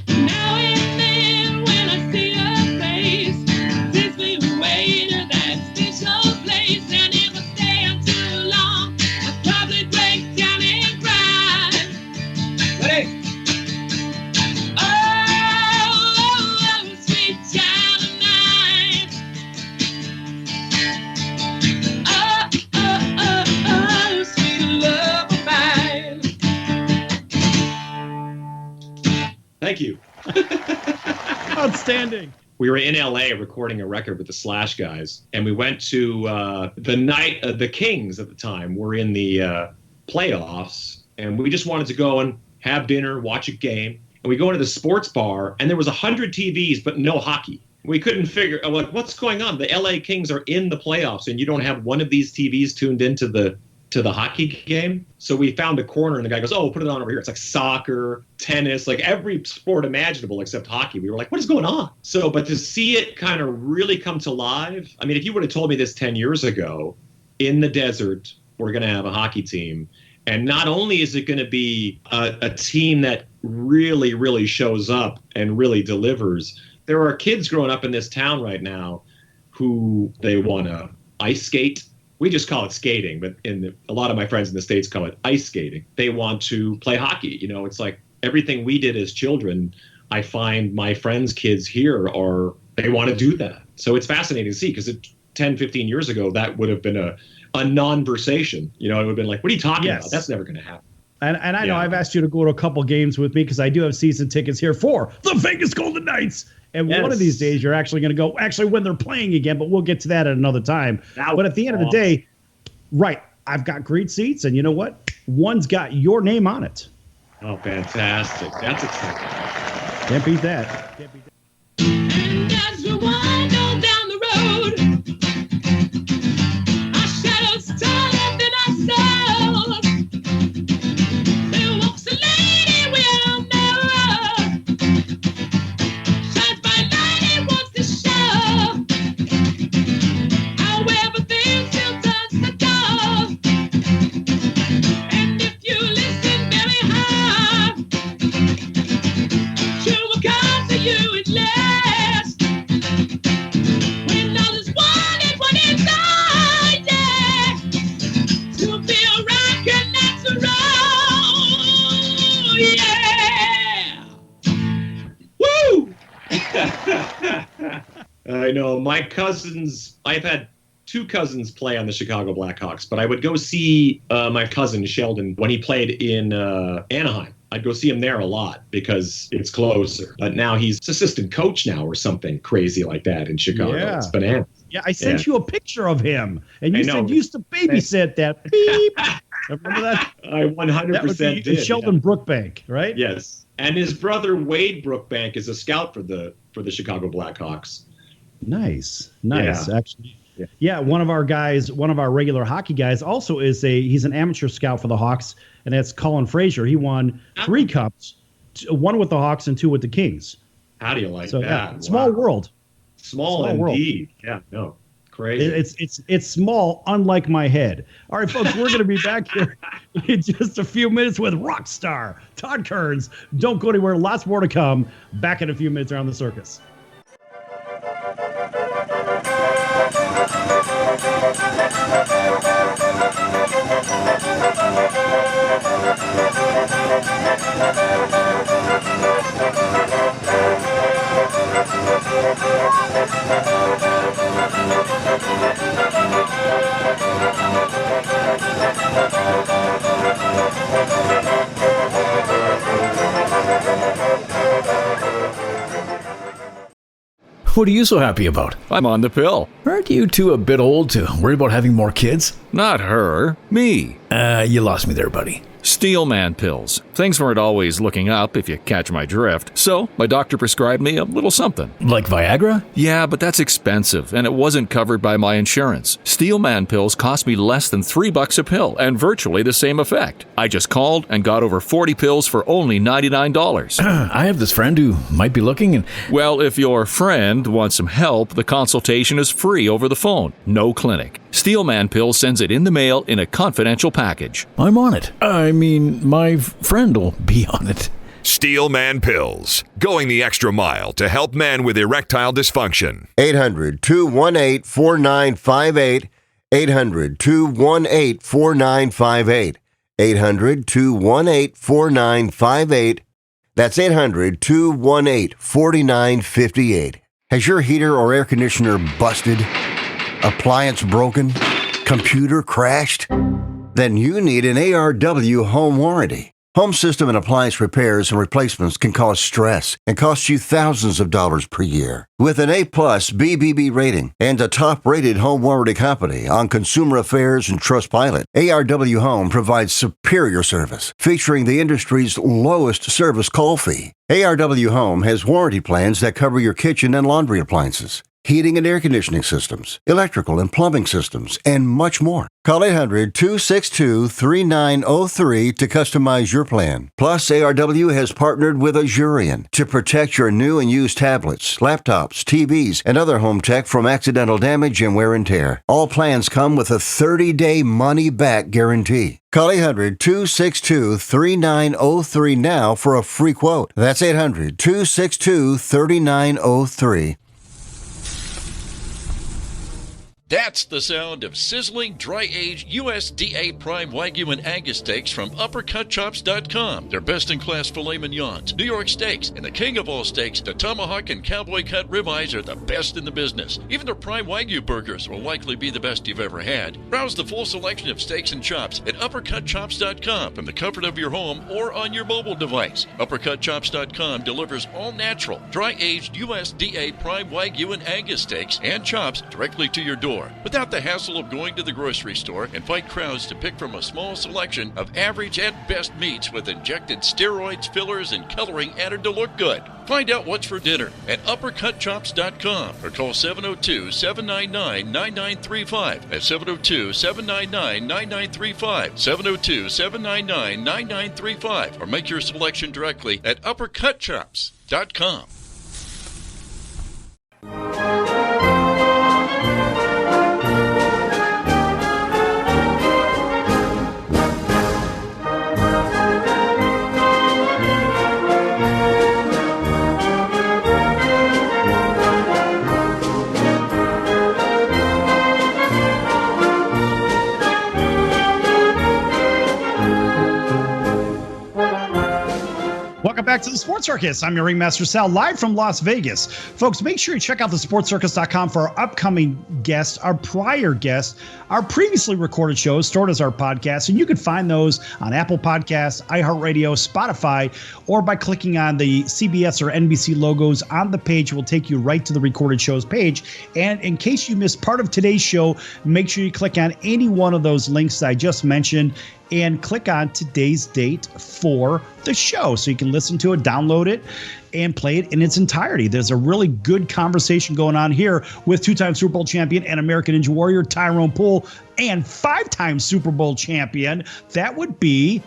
Now and then when I see her face, takes me away to that special place. And if I stay too long, I'd probably break down and cry. Ready? Oh, sweet child of mine. Oh, sweet love of mine. Thank you. Outstanding. We were in LA recording a record with the Slash guys, and we went to the night. The Kings at the time were in the playoffs, and we just wanted to go and have dinner, watch a game. And we go into the sports bar, and there was 100 TVs, but no hockey. We couldn't figure, what's going on? The LA Kings are in the playoffs, and you don't have one of these TVs tuned into the hockey game. So we found a corner, and the guy goes, "Oh, put it on over here." It's like soccer, tennis, like every sport imaginable except hockey. We were like, what is going on? So, but to see it kind of really come to life, I mean, if you would have told me this 10 years ago, in the desert, we're going to have a hockey team. And not only is it going to be a team that really, really shows up and really delivers, there are kids growing up in this town right now who they want to ice skate. We just call it skating, but a lot of my friends in the States call it ice skating. They want to play hockey. It's like everything we did as children, I find my friends' kids here they want to do that. So it's fascinating to see, because 10, 15 years ago, that would have been a non-versation. It would have been like, what are you talking about? That's never going to happen. And I know I've asked you to go to a couple games with me, because I do have season tickets here for the Vegas Golden Knights. And one of these days, you're actually going to go, when they're playing again, but we'll get to that at another time. But at the end of the day, right, I've got great seats, and you know what? One's got your name on it. Oh, fantastic. That's exciting. Can't beat that. And as we wind on down the road, our shadows taller than ourselves. There walks a lady we all know. Shines by light and wants to show how everything still touch the door. And if you listen very hard, she will come to you at last. When all is wanted, what is all, yeah. To be a rock and that's a roll, yeah. Woo! I know, my cousins, I've had two cousins play on the Chicago Blackhawks, but I would go see my cousin Sheldon when he played in Anaheim. I'd go see him there a lot because it's closer. But now he's assistant coach now or something crazy like that in Chicago. Yeah. It's bananas. Yeah, I sent you a picture of him, and you I know. said you used to babysit that. Beep. Remember that? I 100% That would be did. Sheldon Brookbank, right? Yes. And his brother Wade Brookbank is a scout for the Chicago Blackhawks. Nice. Yeah. Actually. Yeah, one of our guys, one of our regular hockey guys, also he's an amateur scout for the Hawks, and that's Colin Frazier. He won 3 cups, 1 with the Hawks and 2 with the Kings. How do you like So that? yeah, small world. Small indeed. Yeah, no. Crazy. It's small, unlike my head. All right, folks, we're going to be back here in just a few minutes with rock star Todd Kearns. Don't go anywhere. Lots more to come. Back in a few minutes around the circus. What are you so happy about? I'm on the pill. Aren't you two a bit old to worry about having more kids? Not her. Me. You lost me there, buddy. Steelman pills. Things weren't always looking up, if you catch my drift. So, my doctor prescribed me a little something. Like Viagra? Yeah, but that's expensive, and it wasn't covered by my insurance. Steelman pills cost me less than $3 a pill, and virtually the same effect. I just called and got over 40 pills for only $99. I have this friend who might be looking and... Well, if your friend wants some help, the consultation is free over the phone. No clinic. Steelman Pill sends it in the mail in a confidential package. I'm on it. I mean, my friend will be on it. Steelman Pills, going the extra mile to help men with erectile dysfunction. 800-218-4958. 800-218-4958. 800-218-4958. That's 800-218-4958. Has your heater or air conditioner busted? Appliance broken? Computer crashed? Then you need an ARW home warranty. Home system and appliance repairs and replacements can cause stress and cost you thousands of dollars per year. With an A-plus BBB rating and a top-rated home warranty company on Consumer Affairs and Trustpilot, ARW Home provides superior service, featuring the industry's lowest service call fee. ARW Home has warranty plans that cover your kitchen and laundry appliances, heating and air conditioning systems, electrical and plumbing systems, and much more. Call 800-262-3903 to customize your plan. Plus, ARW has partnered with Azurian to protect your new and used tablets, laptops, TVs, and other home tech from accidental damage and wear and tear. All plans come with a 30-day money-back guarantee. Call 800-262-3903 now for a free quote. That's 800-262-3903. That's the sound of sizzling, dry-aged USDA Prime Wagyu and Angus steaks from UpperCutChops.com. Their best-in-class filet mignons, New York steaks, and the king of all steaks, the tomahawk and cowboy cut ribeyes are the best in the business. Even their Prime Wagyu burgers will likely be the best you've ever had. Browse the full selection of steaks and chops at UpperCutChops.com from the comfort of your home or on your mobile device. UpperCutChops.com delivers all-natural, dry-aged USDA Prime Wagyu and Angus steaks and chops directly to your door, without the hassle of going to the grocery store and fight crowds to pick from a small selection of average at best meats with injected steroids, fillers, and coloring added to look good. Find out what's for dinner at UpperCutChops.com or call 702-799-9935. That's 702-799-9935. 702-799-9935. Or make your selection directly at UpperCutChops.com. Welcome back to the Sports Circus. I'm your ringmaster Sal, live from Las Vegas. Folks, make sure you check out the sportscircus.com for our upcoming guests, our prior guests, our previously recorded shows stored as our podcasts, and you can find those on Apple Podcasts, iHeartRadio, Spotify, or by clicking on the CBS or NBC logos on the page. It will take you right to the recorded shows page. And in case you missed part of today's show, make sure you click on any one of those links that I just mentioned and click on today's date for the show so you can listen to it, download it, and play it in its entirety. There's a really good conversation going on here with two-time Super Bowl champion and American Ninja Warrior Tyrone Poole and five-time Super Bowl champion. That would be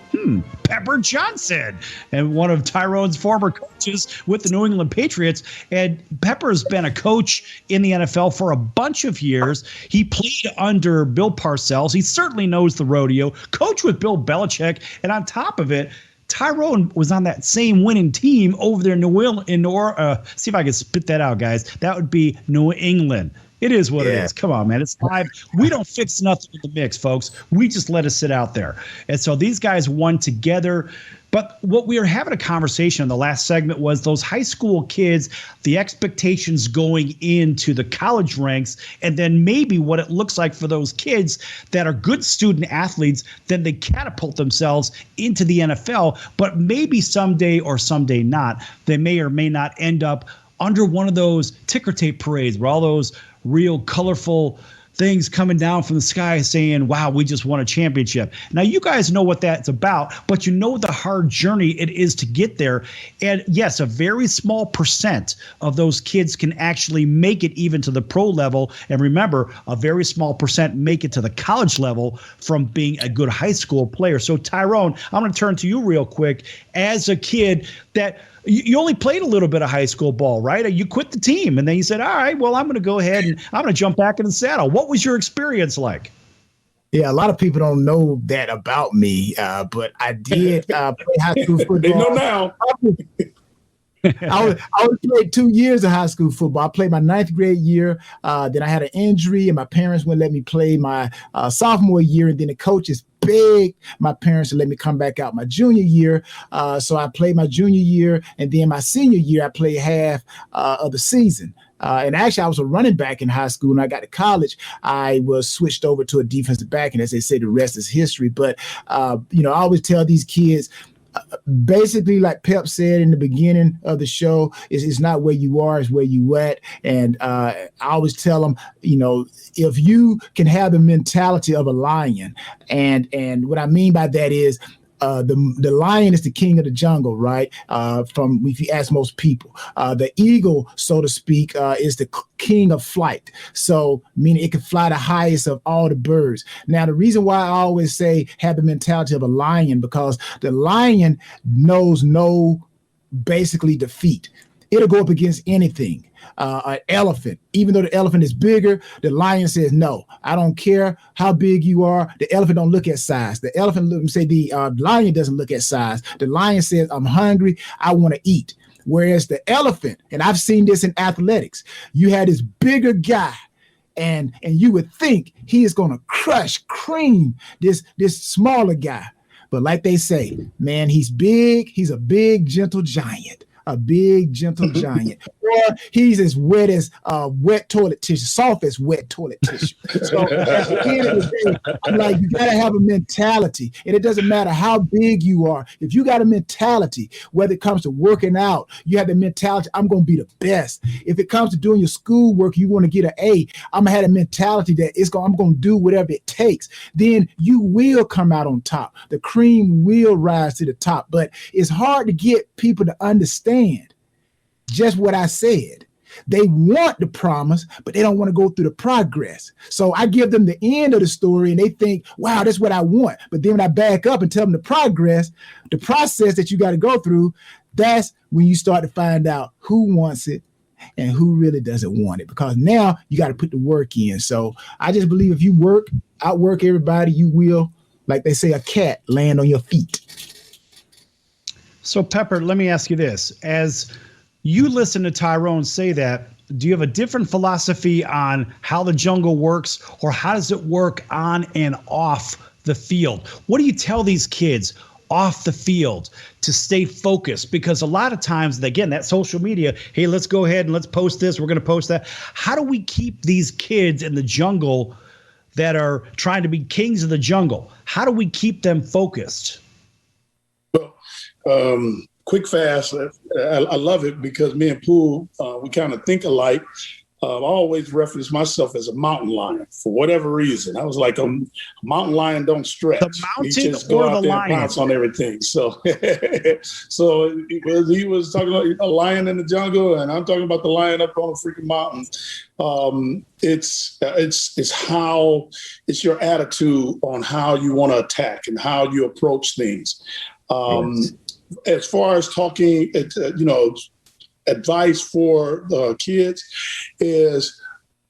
Pepper Johnson, and one of Tyrone's former coaches with the New England Patriots. And Pepper's been a coach in the NFL for a bunch of years. He played under Bill Parcells. He certainly knows the rodeo, coached with Bill Belichick, and on top of it, Tyrone was on that same winning team over there in see if I can spit that out, guys. That would be New England. It is what it is. Come on, man. It's live. We don't fix nothing in the mix, folks. We just let it sit out there. And so these guys won together. But what we were having a conversation in the last segment was those high school kids, the expectations going into the college ranks, and then maybe what it looks like for those kids that are good student athletes, then they catapult themselves into the NFL. But maybe someday or someday not, they may or may not end up under one of those ticker tape parades where all those real colorful things coming down from the sky saying, wow, we just won a championship. Now, you guys know what that's about, but you know the hard journey it is to get there. And yes, a very small percent of those kids can actually make it even to the pro level. And remember, a very small percent make it to the college level from being a good high school player. So, Tyrone, I'm going to turn to you real quick. As a kid that you only played a little bit of high school ball, right? You quit the team, and then you said, all right, well, I'm going to go ahead and I'm going to jump back in the saddle. What was your experience like? Yeah, a lot of people don't know that about me, but I did play high school football. They know now. I only played 2 years of high school football. I played my 9th grade year. Then I had an injury, and my parents wouldn't let me play my sophomore year. And then the coaches begged my parents to let me come back out my junior year. So I played my junior year, and then my senior year, I played half of the season. And actually, I was a running back in high school. When I got to college, I was switched over to a defensive back. And as they say, the rest is history. But, I always tell these kids, basically, like Pep said in the beginning of the show, it's not where you are, it's where you at. And I always tell them, if you can have the mentality of a lion, and what I mean by that is the lion is the king of the jungle, right? From if you ask most people, the eagle, so to speak, is the king of flight. So meaning it can fly the highest of all the birds. Now, the reason why I always say have the mentality of a lion, because the lion knows no basically defeat. It'll go up against anything. An elephant, even though the elephant is bigger, the lion says, no, I don't care how big you are. The elephant don't look at size. The elephant the lion doesn't look at size. The lion says, I'm hungry, I want to eat. Whereas the elephant, and I've seen this in athletics, you had this bigger guy, and you would think he is going to cream this smaller guy. But like they say, man, he's big. He's a big, gentle giant. A big, gentle giant. Or he's as wet as wet toilet tissue, soft as wet toilet tissue. So at the end of the day, I'm like, you got to have a mentality. And it doesn't matter how big you are. If you got a mentality, whether it comes to working out, you have the mentality, I'm going to be the best. If it comes to doing your schoolwork, you want to get an A, I'm going to have a mentality that I'm going to do whatever it takes. Then you will come out on top. The cream will rise to the top. But it's hard to get people to understand just what I said. They want the promise, but they don't want to go through the progress. So I give them the end of the story and they think, wow, that's what I want. But then when I back up and tell them the process that you got to go through, that's when you start to find out who wants it and who really doesn't want it, because now you got to put the work in. So I just believe if you outwork everybody, you will, like they say, a cat land on your feet. So, Pepper, let me ask you this. As you listen to Tyrone say that, do you have a different philosophy on how the jungle works, or how does it work on and off the field? What do you tell these kids off the field to stay focused? Because a lot of times, again, that social media, hey, let's go ahead and let's post this. We're going to post that. How do we keep these kids in the jungle that are trying to be kings of the jungle? How do we keep them focused? Quick, fast. I love it because me and Pooh, we kind of think alike. I always reference myself as a mountain lion for whatever reason. I was like, a mountain lion don't stretch. The mountain he just go or out the there lion? and pounce on everything. So, so he was talking about a lion in the jungle, and I'm talking about the lion up on a freaking mountain. It's your attitude on how you want to attack and how you approach things. As far as talking, advice for the kids is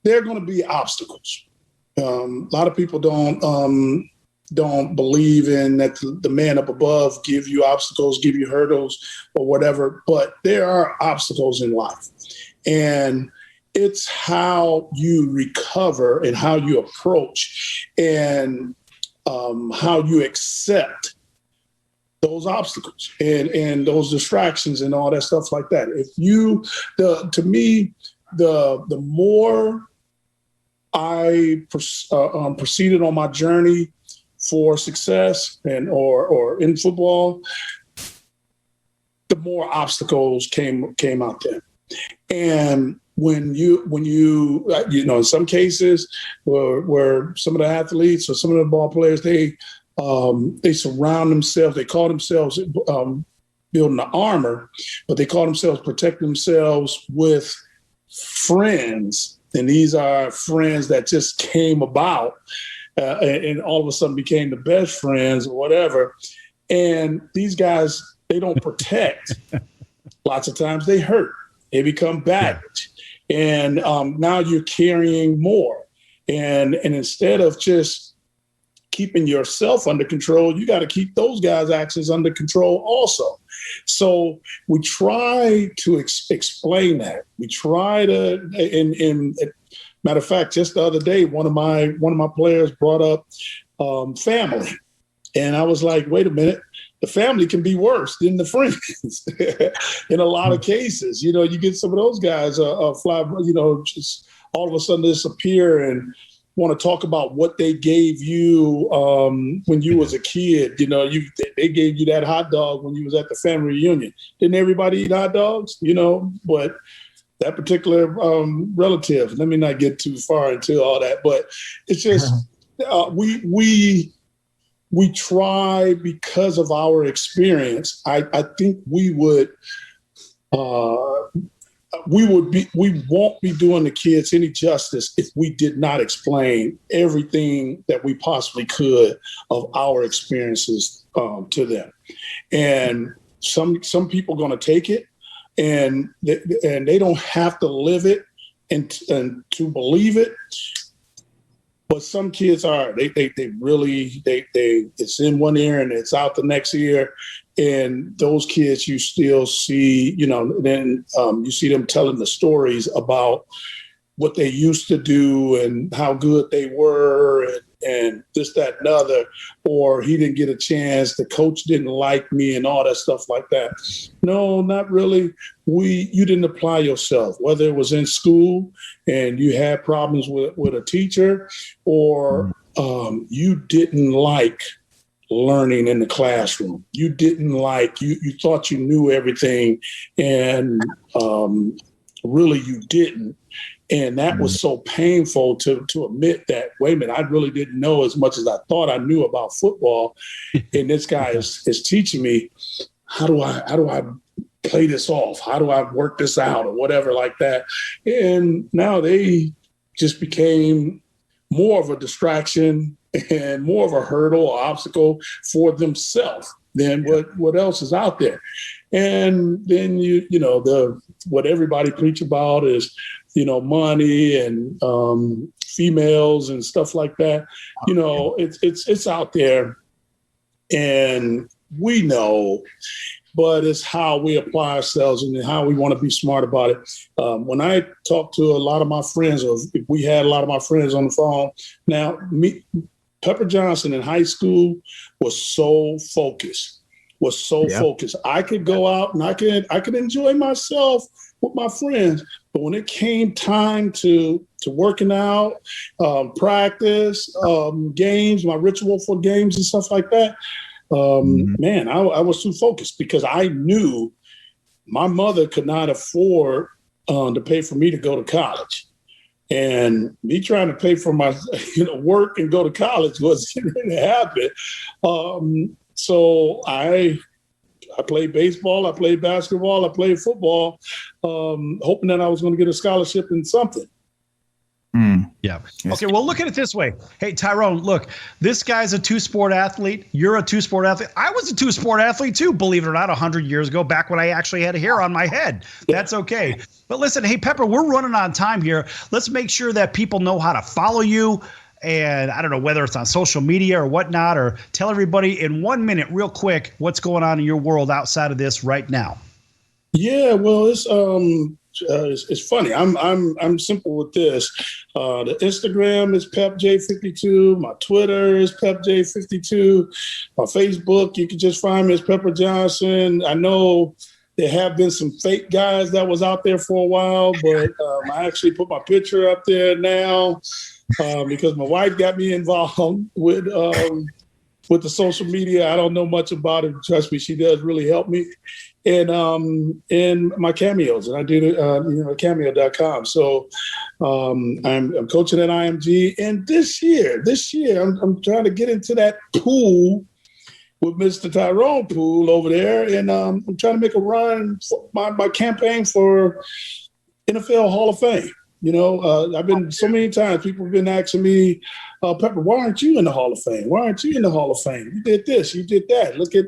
there are going to be obstacles. A lot of people don't believe in that the man up above give you obstacles, give you hurdles or whatever, but there are obstacles in life. And it's how you recover and how you approach and how you accept those obstacles and those distractions and all that stuff like that. To me, the more I proceeded on my journey for success or in football, the more obstacles came out there. And when you in some cases where some of the athletes or some of the ball players, they surround themselves. They call themselves building the armor, but they call themselves protecting themselves with friends. And these are friends that just came about and all of a sudden became the best friends or whatever. And these guys, they don't protect. Lots of times they hurt. They become baggage. And now you're carrying more. And instead of just keeping yourself under control, you got to keep those guys' actions under control also. So we try to explain that. We try to, and matter of fact, just the other day, one of my players brought up family, and I was like, wait a minute, the family can be worse than the friends in a lot of cases. You get some of those guys fly, just all of a sudden disappear and want to talk about what they gave you when you was a kid. They gave you that hot dog when you was at the family reunion. Didn't everybody eat hot dogs? But that particular relative, let me not get too far into all that, but it's just we try because of our experience. I think we won't be doing the kids any justice if we did not explain everything that we possibly could of our experiences to them. And some people are going to take it, and they don't have to live it and to believe it. But some kids are. They really it's in one ear and it's out the next ear. And those kids, you still see, then you see them telling the stories about what they used to do and how good they were and this, that, and other, or he didn't get a chance, the coach didn't like me and all that stuff like that. No, not really. You didn't apply yourself, whether it was in school and you had problems with a teacher, or you didn't like learning in the classroom. You didn't like, you thought you knew everything, and really you didn't. And that was so painful to admit that, wait a minute, I really didn't know as much as I thought I knew about football. And this guy is teaching me, how do I play this off? How do I work this out or whatever like that? And now they just became more of a distraction and more of a hurdle or obstacle for themselves than what else is out there. And then what everybody preach about is, money and females and stuff like that. It's out there, and we know, but it's how we apply ourselves and how we want to be smart about it. When I talk to a lot of my friends, or if we had a lot of my friends on the phone, now Pepper Johnson in high school was so focused. was so focused. I could go out and I could enjoy myself with my friends, but when it came time to working out, practice, games, my ritual for games and stuff like that, man, I was too focused because I knew my mother could not afford to pay for me to go to college. And me trying to pay for my work and go to college wasn't going to happen. So I played baseball, I played basketball, I played football, hoping that I was going to get a scholarship in something. Yeah. Okay, well, look at it this way. Hey, Tyrone, look, this guy's a two-sport athlete. You're a two-sport athlete. I was a two-sport athlete too, believe it or not, 100 years ago, back when I actually had hair on my head. That's okay. But listen, hey, Pepper, we're running on time here. Let's make sure that people know how to follow you. And I don't know whether it's on social media or whatnot, or tell everybody in 1 minute, real quick, what's going on in your world outside of this right now. Yeah, well, it's funny. I'm simple with this. The Instagram is PepJ52. My Twitter is PepJ52. My Facebook, you can just find me as Pepper Johnson. I know there have been some fake guys that was out there for a while, but I actually put my picture up there now because my wife got me involved with the social media. I don't know much about it. Trust me, she does really help me. And my cameos, and I do cameo.com. So I'm coaching at IMG, and this year I'm trying to get into that pool with Mr. Tyrone Pool over there, and I'm trying to make a run for my campaign for NFL Hall of Fame. I've been so many times, people have been asking me, Pepper, why aren't you in the Hall of Fame? Why aren't you in the Hall of Fame? You did this, you did that. Look at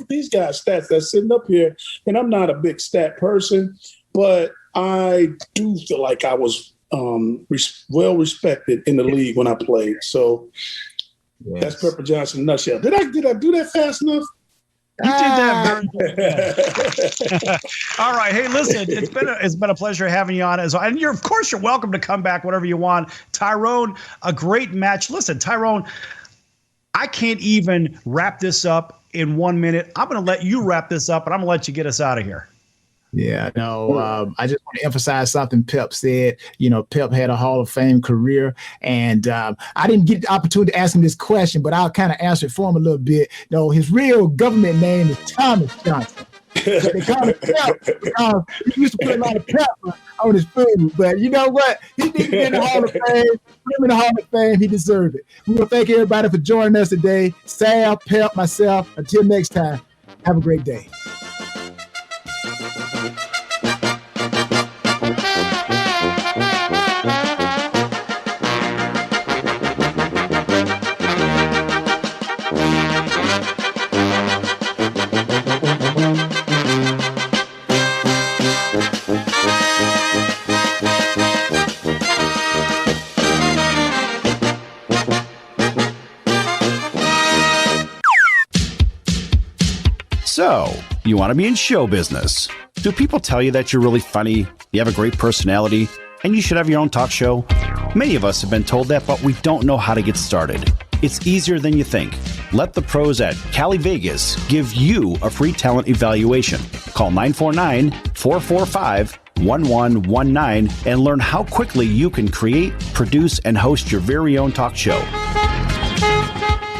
these guys' stats that's sitting up here. And I'm not a big stat person, but I do feel like I was well respected in the league when I played. So that's Pepper Johnson in a nutshell. Did I do that fast enough? You did that very good. All right. Hey, listen, it's been a pleasure having you on. And you're welcome to come back whenever you want. Tyrone, a great match. Listen, Tyrone, I can't even wrap this up in 1 minute. I'm going to let you wrap this up, and I'm going to let you get us out of here. Yeah, no, I just want to emphasize something Pep said. Pep had a Hall of Fame career, and I didn't get the opportunity to ask him this question, but I'll kind of answer it for him a little bit. No, his real government name is Thomas Johnson. They call him Pep because he used to put a lot of pepper on his food. But you know what? He didn't get in the Hall of Fame. Put him in the Hall of Fame. He deserved it. We want to thank everybody for joining us today. Sal, Pep, myself. Until next time, have a great day. So, you want to be in show business. Do people tell you that you're really funny, you have a great personality, and you should have your own talk show? Many of us have been told that, but we don't know how to get started. It's easier than you think. Let the pros at Cali Vegas give you a free talent evaluation. Call 949-445-1119 and learn how quickly you can create, produce, and host your very own talk show.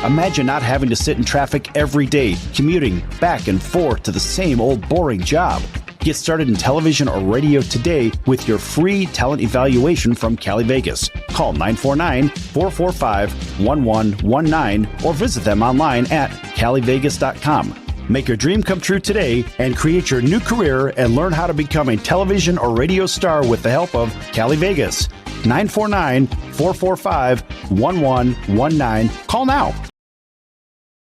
Imagine not having to sit in traffic every day, commuting back and forth to the same old boring job. Get started in television or radio today with your free talent evaluation from Cali Vegas. Call 949-445-1119 or visit them online at calivegas.com. Make your dream come true today and create your new career and learn how to become a television or radio star with the help of Cali Vegas. 949-445-1119. Call now.